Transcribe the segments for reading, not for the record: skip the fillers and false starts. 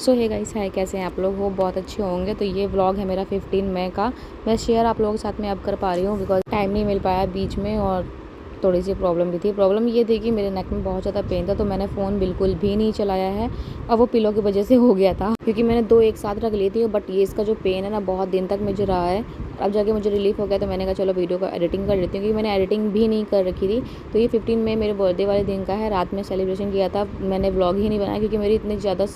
सो hey guys, हाय, कैसे हैं आप लोग? हो बहुत अच्छे होंगे। तो ये व्लॉग है मेरा 15 मई का। मैं शेयर आप लोगों के साथ में अब कर पा रही हूँ बिकॉज टाइम नहीं मिल पाया बीच में, और थोड़ी सी प्रॉब्लम भी थी। प्रॉब्लम ये थी कि मेरे नेक में बहुत ज़्यादा पेन था, तो मैंने फ़ोन बिल्कुल भी नहीं चलाया है, और वो पिलो की वजह से हो गया था क्योंकि मैंने 2 एक साथ रख ली थी। बट ये इसका जो पेन है ना, बहुत दिन तक मुझे रहा है। अब जाके मुझे रिलीफ हो गया, तो मैंने कहा चलो वीडियो का एडिटिंग कर लेती हूँ, क्योंकि मैंने एडिटिंग भी नहीं कर रखी थी। तो ये 15 मई मेरे बर्थडे वाले दिन का है। रात में सेलिब्रेशन किया था, मैंने व्लॉग ही नहीं बनाया क्योंकि मेरी इतनी ज़्यादा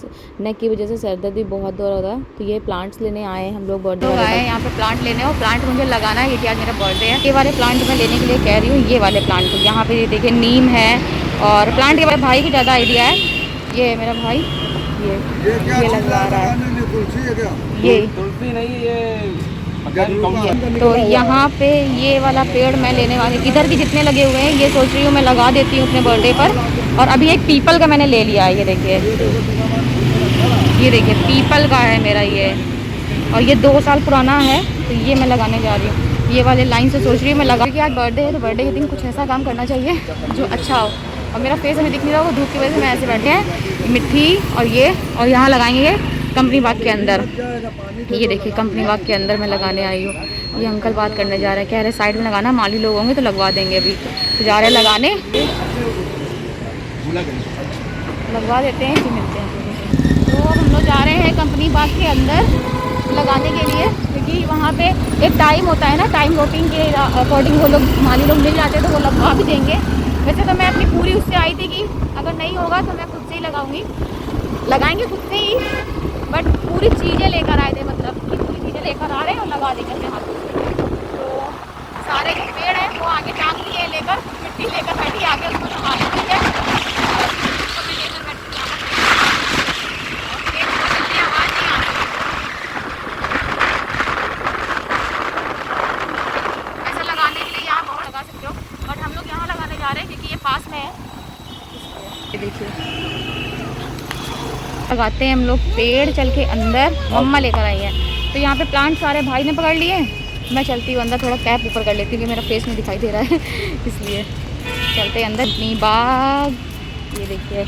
नेक की वजह से सरदर्द भी बहुत हो रहा था। तो ये प्लांट्स लेने आए हम लोग बर्थडे वाले आए यहाँ पे प्लांट लेने, और प्लांट मुझे लगाना है क्योंकि आज मेरा बर्थडे है। ये वाले प्लांट मैं लेने के लिए कह रही हूँ, ये वाले प्लांट। यहाँ पे देखिए नीम है, और प्लांट के बारे भाई को ज़्यादा आइडिया है। ये मेरा भाई ये लगवा रहा है। ये तुलसी नहीं, ये तो यहाँ पे ये वाला पेड़ मैं लेने वाली, इधर भी जितने लगे हुए हैं ये सोच रही हूँ मैं लगा देती हूँ अपने बर्थडे पर। और अभी एक पीपल का मैंने ले लिया है, ये देखिए पीपल का है मेरा ये, और ये 2 साल पुराना है। तो ये मैं लगाने जा रही हूँ, ये वाले लाइन से सोच रही हूँ मैं लगा, क्योंकि आज बर्थडे है तो बर्थडे के दिन कुछ ऐसा काम करना चाहिए जो अच्छा हो। और मेरा फेस हमें दिख नहीं रहा, वो धूप की वजह से मैं ऐसे बैठे हैं। मिट्टी और यहाँ लगाएंगे कंपनी बाग के अंदर। ये देखिए कंपनी बाग के अंदर मैं लगाने आई हूँ। ये अंकल बात करने जा रहे हैं, कह रहे साइड में लगाना, माली लोग होंगे तो लगवा देंगे। अभी तो जा रहे हैं लगाने, लगवा देते हैं, फिर मिलते हैं। तो हम लोग जा रहे हैं कंपनी बाग के अंदर लगाने के लिए, क्योंकि वहाँ पे एक टाइम होता है ना, टाइम वोटिंग के अकॉर्डिंग वो लोग माली लोग मिल जाते हैं तो वो लगवा भी देंगे। वैसे तो मैं अपनी पूरी उससे आई थी कि अगर नहीं होगा तो मैं खुद से ही लगाऊंगी, लगाएंगे खुद से ही। बट पूरी चीज़ें लेकर आए थे, मतलब कि पूरी चीज़ें लेकर आ रहे हैं और लगा देंगे अपने हाथों से। तो सारे जो पेड़ हैं वो आगे टांग लिए लेकर, मिट्टी लेकर बैठी आगे उसको लगा देती है। ऐसा लगाने के लिए यहाँ बहुत लगा सकते हो, बट हम लोग यहाँ लगाने जा रहे हैं क्योंकि ये पास में है। ये देखिए लगाते हैं हम लोग पेड़, चल के अंदर मम्मा लेकर आई है। तो यहाँ पे प्लांट सारे भाई ने पकड़ लिए, मैं चलती हूँ अंदर, थोड़ा कैप ऊपर कर लेती हूँ क्योंकि मेरा फेस नहीं दिखाई दे रहा है इसलिए चलते हैं अंदर। कंपनी बाग, ये देखिए।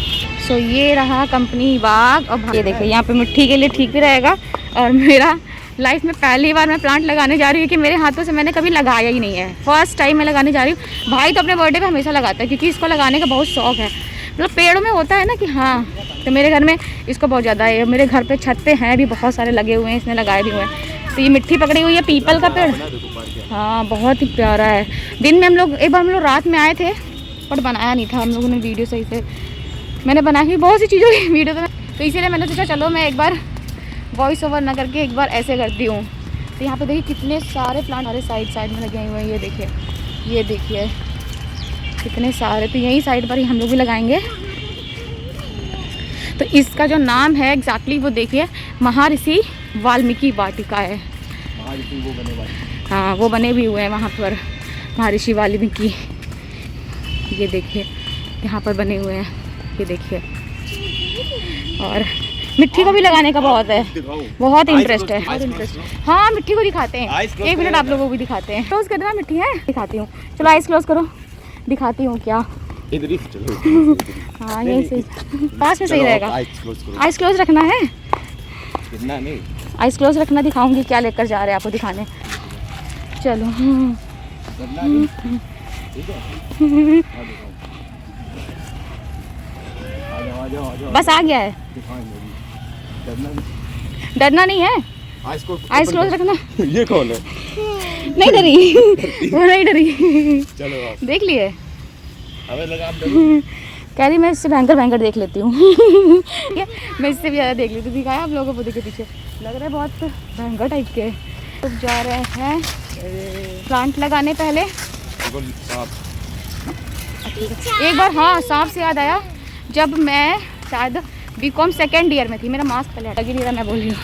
सो ये रहा कंपनी बाग। और ये देखिए यहाँ पे मिट्टी के लिए ठीक भी रहेगा। और मेरा लाइफ में पहली बार मैं प्लांट लगाने जा रही हूँ कि मेरे हाथों से मैंने कभी लगाया ही नहीं है, फर्स्ट टाइम मैं लगाने जा रही हूँ। भाई तो अपने बर्थडे पे हमेशा लगाता है क्योंकि इसको लगाने का बहुत शौक है। मतलब पेड़ों में होता है ना कि हाँ, तो मेरे घर में इसको बहुत ज़्यादा है। मेरे घर पे छत पे हैं भी बहुत सारे लगे हुए हैं, इसने लगाए भी हुए हैं। तो ये मिट्टी पकड़ी हुई है, पीपल का पेड़। हाँ बहुत ही प्यारा है। दिन में एक बार हम लोग रात में आए थे, पर बनाया नहीं था हम लोगों ने वीडियो सही से। मैंने बनाई हुई बहुत सी चीज़ों की वीडियो, तो इसीलिए मैंने सोचा चलो मैं एक बार वॉइस ओवर ना करके एक बार ऐसे करती हूँ। तो यहाँ पे देखिए कितने सारे प्लांट हमारे साइड में लगे हुए हैं। ये देखिए कितने सारे। तो यही साइड पर ही हम लोग भी लगाएंगे। तो इसका जो नाम है एग्जैक्टली वो देखिए, महर्षि वाल्मीकि वाटिका है। हाँ वो बने भी हुए हैं वहाँ पर महर्षि वाल्मीकि। ये देखिए यहाँ पर बने हुए हैं, ये देखिए। और मिट्टी को भी लगाने का बहुत इंटरेस्ट है। हाँ मिट्टी को दिखाते हैं, 1 मिनट आप लोगों को भी दिखाते हैं। क्लोज कर देना, मिट्टी है दिखाती हूँ। चलो आइस क्लोज करो, दिखाती हूँ क्या। हाँ यही सही, पास में सही रहेगा। आइस क्लोज रखना है, आइस क्लोज रखना। दिखाऊंगी क्या लेकर जा रहे हैं आपको दिखाने। चलो बस आ गया है, डरना नहीं है। आइस क्लोज रखना। ये कौन है? नहीं डरी वो नहीं डरी। चलो देख लिए, हमें लगा आप कह रही मैं इससे भयंकर देख लेती हूँ मैं इससे भी ज़्यादा देख लेती हूँ। दिखाया आप लोगों को, देखिए पीछे लग रहा है बहुत भयंकर टाइप के। तो जा रहे हैं प्लांट लगाने। पहले एक बार, हाँ सांप से याद आया, जब मैं शायद बीकॉम सेकेंड ईयर में थी, मेरा मास्क पहले हटा नहीं रहा, मैं बोल रही हूँ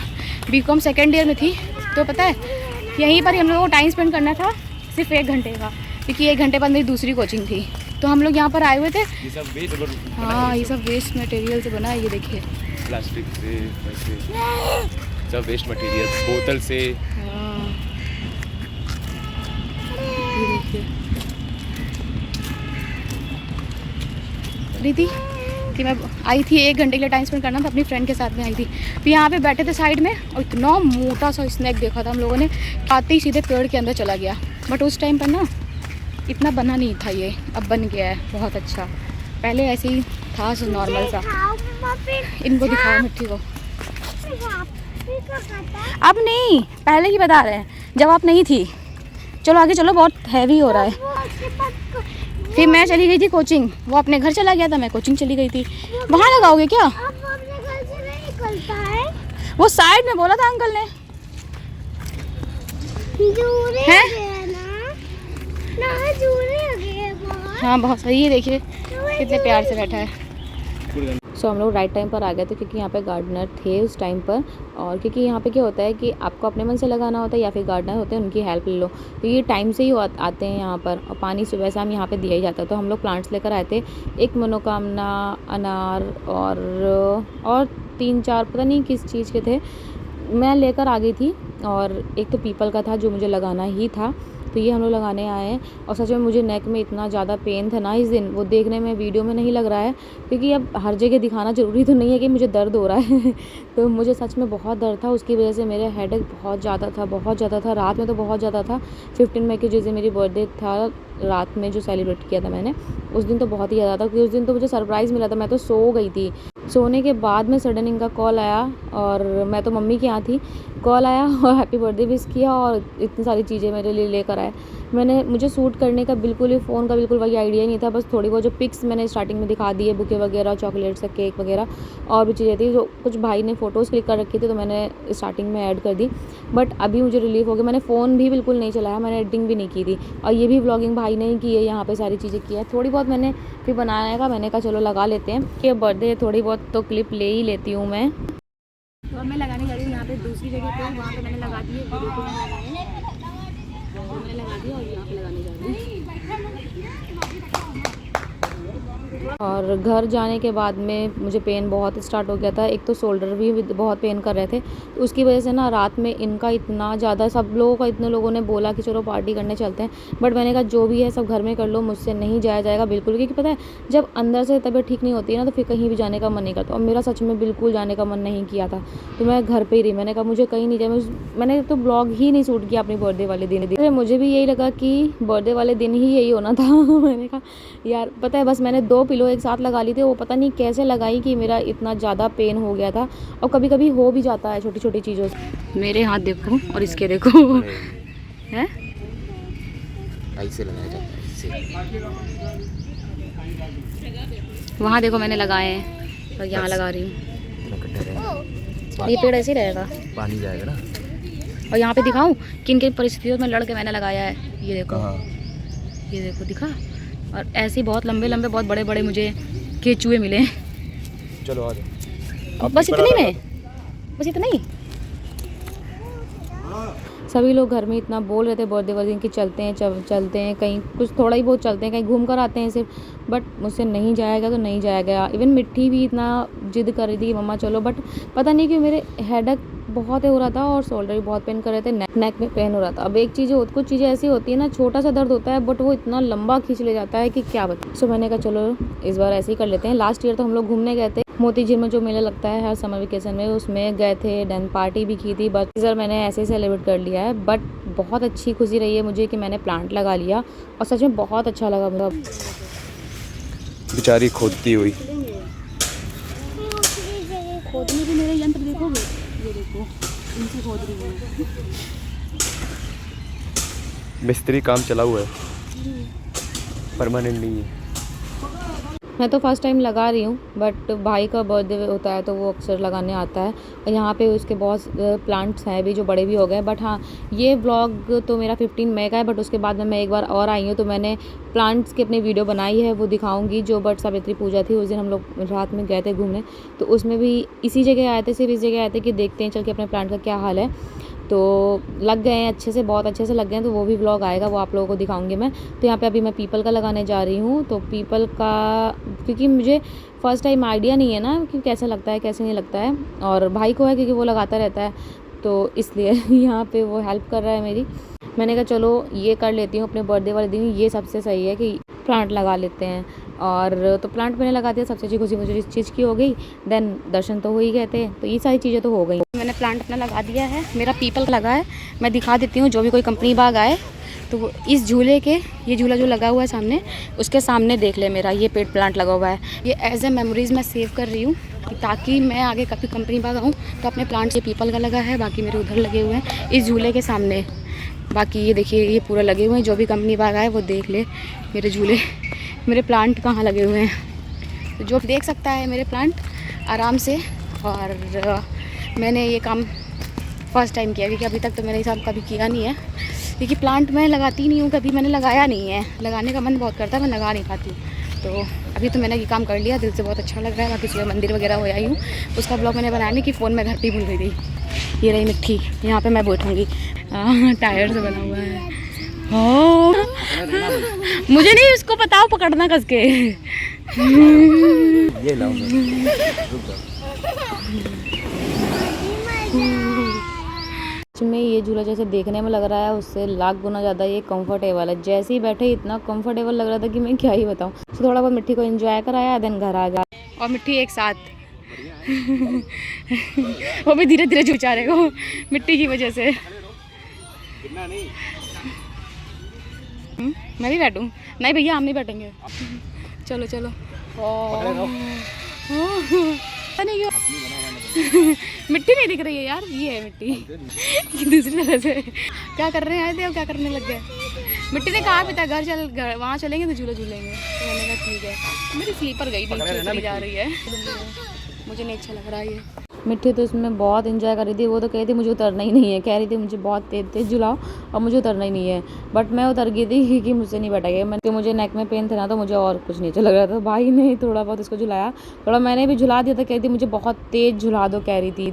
बीकॉम सेकेंड ईयर में थी। तो पता है यहीं पर हम लोगों को टाइम स्पेंड करना था सिर्फ 1 घंटे का, क्योंकि 1 घंटे बाद मेरी दूसरी कोचिंग थी। तो हम लोग यहाँ पर आए हुए थे। ये सब वेस्ट, हाँ ये सब वेस्ट मटेरियल से बना है। ये देखिए प्लास्टिक से, सब वेस्ट मटेरियल, बोतल से। हाँ ये देखिए, दीदी कि मैं आई थी 1 घंटे के लिए टाइम स्पेंड करना था, अपनी फ्रेंड के साथ में आई थी। फिर यहाँ पे बैठे थे साइड में और इतना मोटा सा स्नैक देखा था हम लोगों ने, आते ही सीधे पेड़ के अंदर चला गया। बट उस टाइम पर ना इतना बना नहीं था ये, अब बन गया है बहुत अच्छा। पहले ऐसे ही था नॉर्मल सा। इनको दिखाओ मिट्टी को। अब नहीं, पहले ही बता रहे हैं जब आप नहीं थी। चलो आगे चलो, बहुत हैवी हो रहा है। फिर मैं चली गई थी कोचिंग, वो अपने घर चला गया था, मैं कोचिंग चली गई थी। वहाँ लगाओगे क्या? वो साइड में बोला था अंकल ने। है? हाँ बहुत सही है, देखिए कितने प्यार से बैठा है। सो हम लोग राइट टाइम पर आ गए थे क्योंकि यहाँ पे गार्डनर थे उस टाइम पर। और क्योंकि यहाँ पे क्या होता है कि आपको अपने मन से लगाना होता है या फिर गार्डनर होते हैं उनकी हेल्प ले लो, तो ये टाइम से ही आते हैं यहाँ पर। और पानी सुबह से हम यहाँ पे दिया ही जाता है। तो हम लोग प्लांट्स लेकर आए थे, एक मनोकामना, अनार और 3-4 पता नहीं किस चीज़ के थे, मैं लेकर आ गई थी। और एक तो पीपल का था जो मुझे लगाना ही था, तो ये हम लोग लगाने आए हैं। और सच में मुझे नेक में इतना ज़्यादा पेन था ना इस दिन, वो देखने में वीडियो में नहीं लग रहा है क्योंकि अब हर जगह दिखाना ज़रूरी तो नहीं है कि मुझे दर्द हो रहा है तो मुझे सच में बहुत दर्द था, उसकी वजह से मेरे हेडेक बहुत ज़्यादा था। रात में तो बहुत ज़्यादा था। 15 मई के जिस दिन मेरी बर्थडे था, रात में जो सेलिब्रेट किया था मैंने, उस दिन तो बहुत ही ज़्यादा था क्योंकि उस दिन तो मुझे सरप्राइज़ मिला था। मैं तो सो गई थी। सोने के बाद में सडन इनका कॉल आया और मैं तो मम्मी के यहाँ थी। कॉल आया और हैप्पी बर्थडे विश किया और इतनी सारी चीज़ें मेरे लिए लेकर आए। मुझे शूट करने का बिल्कुल ही फ़ोन का बिल्कुल वही आइडिया नहीं था। बस थोड़ी बहुत जो पिक्स मैंने स्टार्टिंग में दिखा दी है, बुके वगैरह, चॉकलेट्स, केक वगैरह और भी चीज़ें थी जो कुछ भाई ने फ़ोटोज़ क्लिक कर रखी थी तो मैंने स्टार्टिंग में ऐड कर दी। बट अभी मुझे रिलीफ हो गया। मैंने फ़ोन भी बिल्कुल नहीं चलाया, मैंने एडिटिंग भी नहीं की थी और ये भी व्लॉगिंग भाई ने ही की है। यहाँ पर सारी चीज़ें की है, थोड़ी बहुत मैंने फिर बनाया था। मैंने कहा चलो लगा लेते हैं कि बर्थडे थोड़ी बहुत तो क्लिप ले ही लेती हूँ मैं। तो अब मैं लगाने जा रही हूँ यहाँ पे दूसरी जगह पे, वहाँ पे मैंने लगा दिए, मैंने लगा दिया और यहाँ पे लगाने जा रही हूँ। और घर जाने के बाद में मुझे पेन बहुत स्टार्ट हो गया था। एक तो शोल्डर भी बहुत पेन कर रहे थे, तो उसकी वजह से ना रात में इनका इतना ज़्यादा, सब लोगों का, इतने लोगों ने बोला कि चलो पार्टी करने चलते हैं, बट मैंने कहा जो भी है सब घर में कर लो, मुझसे नहीं जाया जाएगा बिल्कुल। क्योंकि पता है जब अंदर से तबीयत ठीक नहीं होती है ना तो फिर कहीं भी जाने का मन नहीं करता, और मेरा सच में बिल्कुल जाने का मन नहीं किया था, तो मैं घर पर ही रही। मैंने कहा मुझे कहीं नहीं जाए। मैंने तो ब्लॉग ही नहीं शूट किया अपनी बर्थडे वाले दिन। मुझे भी यही लगा कि बर्थडे वाले दिन ही यही होना था मैंने कहा यार पता है, बस मैंने 2 पिलो एक साथ लगा ली थी, वो पता नहीं कैसे लगाई कि मेरा इतना ज़्यादा पेन हो गया था। और कभी कभी हो भी जाता है छोटी छोटी चीज़ों से। मेरे हाथ देखो और इसके देखो है, ऐसे लगाया जाता है, वहाँ देखो मैंने लगाए हैं और यहाँ लगा रही हूँ। ये पेड़ ऐसे ही रहेगा, पानी जाएगा ना। और यहाँ पे दिखाऊं किन किन परिस्थितियों में लड़ के मैंने लगाया है, ये देखो, ये देखो दिखा। और ऐसे ही बहुत लंबे लंबे बहुत बड़े बड़े मुझे केचुए मिले। चलो आ जाओ। बस इतनी में, बस इतना ही। सभी लोग घर में इतना बोल रहे थे बर्थडे वाले दिन कि चलते हैं कहीं, कुछ थोड़ा ही बहुत चलते हैं, कहीं घूम कर आते हैं सिर्फ, बट मुझसे नहीं जाया गया तो नहीं जाया गया। इवन मिट्टी भी इतना जिद कर रही थी कि मम्मा चलो, बट पता नहीं क्यों मेरे हेडेक बहुत हो रहा था और शोल्डर भी बहुत पेन कर रहे थे, नेक में पेन हो रहा था। अब एक चीज़, कुछ चीज़ें ऐसी होती है ना, छोटा सा दर्द होता है बट वो इतना लंबा खींच ले जाता है कि क्या बताएं। सो मैंने कहा चलो इस बार ऐसे ही कर लेते हैं। लास्ट ईयर तो हम लोग घूमने गए थे मोती झील में, जो मेला लगता है हर समर वेकेशन में, उसमें गए थे, डैन पार्टी भी की थी। बट इस बार मैंने ऐसे ही सेलिब्रेट कर लिया है। बट बहुत अच्छी खुशी रही है मुझे कि मैंने प्लांट लगा लिया और सच में बहुत अच्छा लगा मुझे। बेचारी खोदती हुई, खोदने के मेरे यंत्र देखोगे, ये देखो इनसे खोद रही हूँ। मिस्त्री काम चला हुआ है, परमानेंट नहीं है। मैं तो फर्स्ट टाइम लगा रही हूँ, बट भाई का बर्थडे होता है तो वो अक्सर लगाने आता है। और यहाँ पे उसके बहुत प्लांट्स हैं भी जो बड़े भी हो गए। बट हाँ, ये व्लॉग तो मेरा 15 मई का है, बट उसके बाद में मैं एक बार और आई हूँ तो मैंने प्लांट्स की अपनी वीडियो बनाई है, वो दिखाऊंगी। जो बट सावित्री पूजा थी उस दिन हम लोग रात में गए थे घूमने, तो उसमें भी इसी जगह आए थे, सिर्फ इस जगह आए थे कि देखते हैं चल के अपने प्लांट का क्या हाल है। तो लग गए हैं अच्छे से, बहुत अच्छे से लग गए हैं, तो वो भी व्लॉग आएगा, वो आप लोगों को दिखाऊंगी मैं। तो यहाँ पे अभी मैं पीपल का लगाने जा रही हूँ। तो पीपल का क्योंकि मुझे फर्स्ट टाइम आइडिया नहीं है ना कि कैसा लगता है कैसे नहीं लगता है, और भाई को है क्योंकि वो लगाता रहता है, तो इसलिए यहाँ पे वो हेल्प कर रहा है मेरी। मैंने कहा चलो ये कर लेती हूँ अपने बर्थडे वाले दिन, ये सबसे सही है कि प्लांट लगा लेते हैं। और तो प्लांट मैंने लगा दिया, सबसे अच्छी खुशी मुझे इस चीज़ की हो गई। देन दर्शन तो हो ही गए थे, तो ये सारी चीज़ें तो हो गई। मैंने प्लांट अपना लगा दिया है, मेरा पीपल लगा है। मैं दिखा देती हूँ, जो भी कोई कंपनी बाग आए तो वो इस झूले के, ये झूला जो लगा हुआ है सामने, उसके सामने देख ले मेरा ये पेड़ प्लांट लगा हुआ है। ये एज ए मेमोरीज़ मैं सेव कर रही हूँ, ताकि मैं आगे कभी कंपनी बाग आऊँ तो अपने प्लांट से पीपल का लगा है, बाकी मेरे उधर लगे हुए हैं इस झूले के सामने। बाकी ये देखिए ये पूरा लगे हुए हैं, जो भी कंपनी बाग आए वो देख ले मेरे झूले, मेरे प्लांट कहाँ लगे हुए हैं। तो जो देख सकता है मेरे प्लांट आराम से। और मैंने ये काम फर्स्ट टाइम किया, क्योंकि अभी तक तो मैंने ये सब कभी किया नहीं है, क्योंकि प्लांट मैं लगाती नहीं हूँ, कभी मैंने लगाया नहीं है। लगाने का मन बहुत करता है, मैं लगा नहीं पाती। तो अभी तो मैंने ये काम कर लिया, दिल से बहुत अच्छा लग रहा है। बाकी सुबह मंदिर वगैरह हो आई हूँ, उसका ब्लॉग मैंने बनाया नहीं कि फ़ोन में घर पे भूल गई थी। ये रही मिट्टी, यहाँ पे मैं बैठूँगी। टायर से बना हुआ है। ओ मुझे नहीं उसको बताओ पकड़ना कस के। ये लाओ में ये झूला जैसे देखने में लग रहा है, उससे लाख गुना ज़्यादा ये कंफर्टेबल है। जैसे ही बैठे इतना कंफर्टेबल लग रहा था कि मैं क्या ही बताऊँ। तो थोड़ा बहुत मिट्टी को एंजॉय कराया, देन घर आ गया। और मिट्टी एक साथ वो भी धीरे धीरे झूचा रहे हो मिट्टी की वजह से। मैं भी बैठूँ? नहीं भैया हम नहीं बैठेंगे। चलो चलो। नहीं मिट्टी नहीं दिख रही है यार, ये है मिट्टी दूसरी तरह से। क्या कर रहे हैं आए थे, अब क्या करने लग गए। मिट्टी ने कहा भी था घर वहाँ चलेंगे तो झूला झूलेंगे, तो मैंने कहा ठीक है। मेरी स्लीपर गई नीचे जा रही है, मुझे नहीं अच्छा लग रहा है ये। मिट्टी तो इसमें बहुत इंजॉय कर रही थी, वो तो कह रही थी मुझे उतरना ही नहीं है, कह रही थी मुझे बहुत तेज तेज झुलाओ और मुझे उतरना ही नहीं है। बट मैं उतर गई थी क्योंकि मुझसे नहीं बैठा गया। मैं मुझे नेक में पेन था ना, तो मुझे और कुछ नहीं अच्छा लग रहा था। भाई ने थोड़ा बहुत इसको झुलाया, थोड़ा मैंने भी झुला दिया था। कह रही थी मुझे बहुत तेज झुला दो, कह रही थी।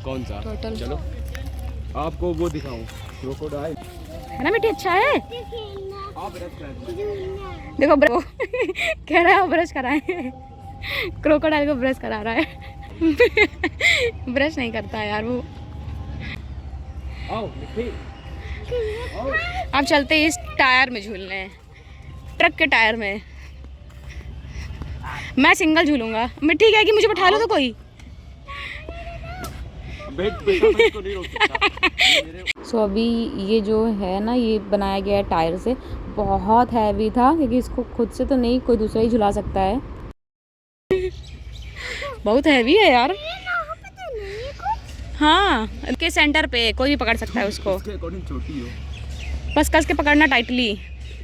कौन सा टोटल चलो आपको वो दिखाऊं, क्रोकोडाइल है ना। मिट्टी अच्छा है, देखो ब्रो कह रहा है ब्रश कराए, क्रोकोडाइल को ब्रश करा रहा है। ब्रश नहीं करता है यार वो। अब चलते इस टायर में झूलने, ट्रक के टायर में। मैं सिंगल झूलूंगा, मिट्टी क्या है कि मुझे बैठा लो तो कोई। सो अभी ये जो है ना, ये बनाया गया है टायर से। बहुत हैवी था, क्योंकि इसको खुद से तो नहीं, कोई दूसरा ही झुला सकता है। बहुत हैवी है यार। हाँ, के सेंटर पे कोई भी पकड़ सकता है उसको, छोटी हो, बस कस के पकड़ना टाइटली।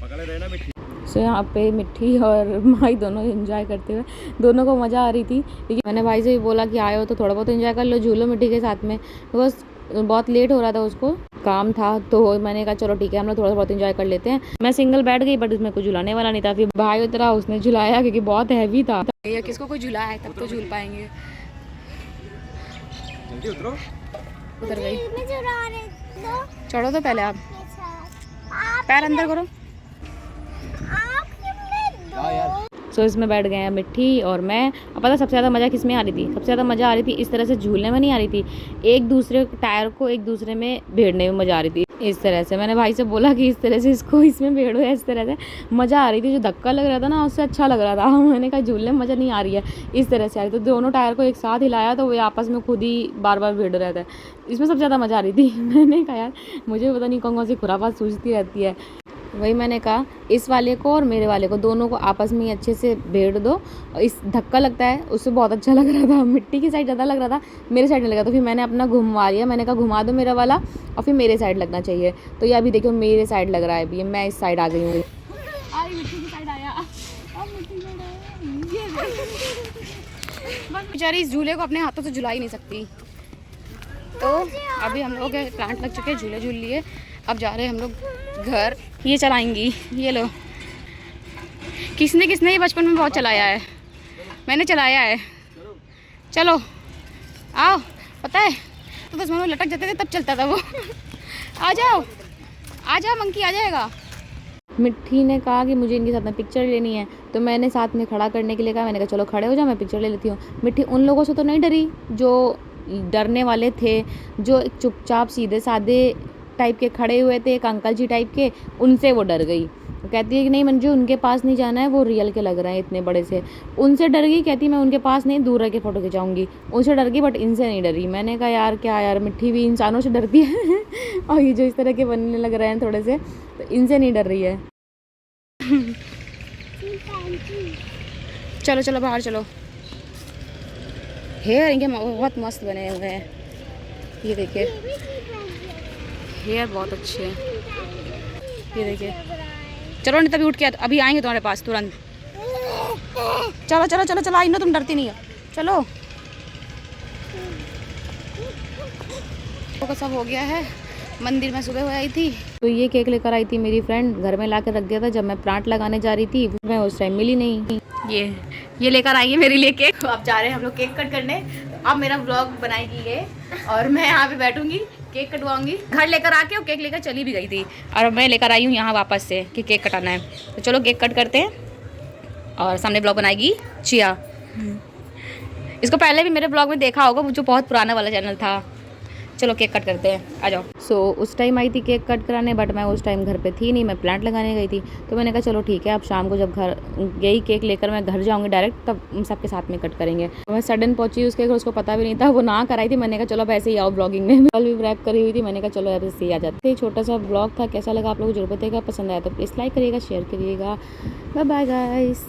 पकड़े रहना मिट्टी। सो यहाँ पे मिट्टी और भाई दोनों एंजॉय करते हुए, दोनों को मज़ा आ रही थी। क्योंकि मैंने भाई से भी बोला कि आए हो तो थोड़ा बहुत एंजॉय कर लो, झूलो मिट्टी के साथ में। बस बहुत लेट हो रहा था, उसको काम था, तो मैंने कहा चलो ठीक है हम लोग थोड़ा बहुत एंजॉय कर लेते हैं। मैं सिंगल बैठ गई, बट उसमें कोई झुलाने वाला नहीं था। फिर भाई उतरा, उसने झुलाया, क्योंकि बहुत हैवी था। ये किसको कोई झुलाया है तब तो झूल पाएंगे। जल्दी उतरो। उतर गई। चढ़ो तो पहले आप, पैर अंदर करो। सो इसमें बैठ गए हैं मिट्टी और मैं। अब पता सबसे ज़्यादा मज़ा किस में आ रही थी? सबसे ज़्यादा मज़ा आ रही थी इस तरह से झूलने में नहीं आ रही थी, एक दूसरे टायर को एक दूसरे में भेड़ने में मज़ा आ रही थी। इस तरह से मैंने भाई से बोला कि इस तरह से इसको इसमें भेड़ो, है इस तरह से मज़ा आ रही थी। जो धक्का लग रहा था ना, उससे अच्छा लग रहा था। मैंने कहा झूलने में मज़ा नहीं आ रही है, इस तरह से आ रही। तो दोनों टायर को एक साथ हिलाया तो वो आपस में खुद ही बार बार भेड़ रहा था। इसमें सबसे ज़्यादा मज़ा आ रही थी। मैंने कहा यार मुझे पता नहीं कौन कौन सी खुराफात सूझती रहती है। वही मैंने कहा इस वाले को और मेरे वाले को, दोनों को आपस में ही अच्छे से भेड़ दो। इस धक्का लगता है उससे बहुत अच्छा लग रहा था, मिट्टी की साइड ज़्यादा लग रहा था, मेरे साइड नहीं लगा। तो फिर मैंने अपना घुमा लिया, मैंने कहा घुमा दो मेरा वाला और फिर मेरे साइड लगना चाहिए। तो ये अभी देखो मेरे साइड लग रहा है, अभी मैं इस साइड आ गई हूँ। बेचारी इस झूले को अपने हाथों से झुला ही नहीं सकती। तो अभी हम लोग प्लांट लग चुके हैं, झूले झूल लिए। अब जा रहे हैं हम लोग घर। ये चलाएंगी, ये लो। किसने किसने ये बचपन में बहुत चलाया है, मैंने चलाया है। चलो आओ, पता है तो बस हम लटक जाते थे तब चलता था वो। आ जाओ आ जाओ, मंकी आ जाएगा। मिट्टी ने कहा कि मुझे इनके साथ में पिक्चर लेनी है, तो मैंने साथ में खड़ा करने के लिए कहा। मैंने कहा चलो खड़े हो जाओ, मैं पिक्चर ले लेती हूँ। मिट्टी उन लोगों से तो नहीं डरी जो डरने वाले थे, जो चुपचाप सीधे साधे टाइप के खड़े हुए थे, एक अंकल जी टाइप के, उनसे वो डर गई। वो कहती है कि नहीं मंजू उनके पास नहीं जाना है, वो रियल के लग रहे हैं इतने बड़े से। उनसे डर गई, कहती मैं उनके पास नहीं दूर रह के फ़ोटो खिंचाऊंगी। उनसे डर गई बट इनसे नहीं डरी। मैंने कहा यार क्या यार, मिट्टी भी इंसानों से डरती है और ये जो इस तरह के बनने लग रहे हैं थोड़े से, तो इनसे नहीं डर रही है। चलो चलो बाहर चलो। हेयर इनके बहुत मस्त बने हुए हैं, ये देखिए हेयर बहुत अच्छे हैं, ये देखिए। चलो नहीं तभी उठ के अभी आएंगे तुम्हारे पास तुरंत। चलो चलो चलो चलो आई ना, तुम डरती नहीं हो, चलो। तो सब हो गया है, मंदिर में सुबह हो आई थी तो ये केक लेकर आई थी मेरी फ्रेंड, घर में ला कर रख दिया था। जब मैं प्लांट लगाने जा रही थी मैं उस टाइम मिली नहीं। ये लेकर आई है मेरे लिए केक। अब जा रहे हैं हम लोग केक कट करने। तो अब मेरा व्लॉग बनाएगी ये और मैं यहाँ पे बैठूंगी, केक कटवाऊंगी। घर लेकर आके वो केक लेकर चली भी गई थी और मैं लेकर आई हूँ यहाँ वापस से कि केक कटाना है। तो चलो केक कट करते हैं और सामने ब्लॉग बनाएगी चिया। इसको पहले भी मेरे ब्लॉग में देखा होगा, जो बहुत पुराना वाला चैनल था। चलो केक कट करते हैं, आ जाओ। सो उस टाइम आई थी केक कट कराने, बट मैं उस टाइम घर पे थी नहीं, मैं प्लांट लगाने गई थी। तो मैंने कहा चलो ठीक है, अब शाम को जब घर गई केक लेकर मैं घर जाऊंगी डायरेक्ट, तब सबके साथ में कट करेंगे। तो मैं सडन पहुंची उसके घर, उसको पता भी नहीं था, वो ना कराई थी। मैंने कहा चलो अब ऐसे ही आओ ब्लॉगिंग में। कल भी रैप करी हुई थी, मैंने कहा चलो अब ऐसे ही आ जाते। छोटा सा ब्लॉग था, कैसा लगा आप लोगों को जरूर बताइएगा। पसंद आया तो प्लीज़ लाइक करिएगा, शेयर करिएगा। Bye bye guys.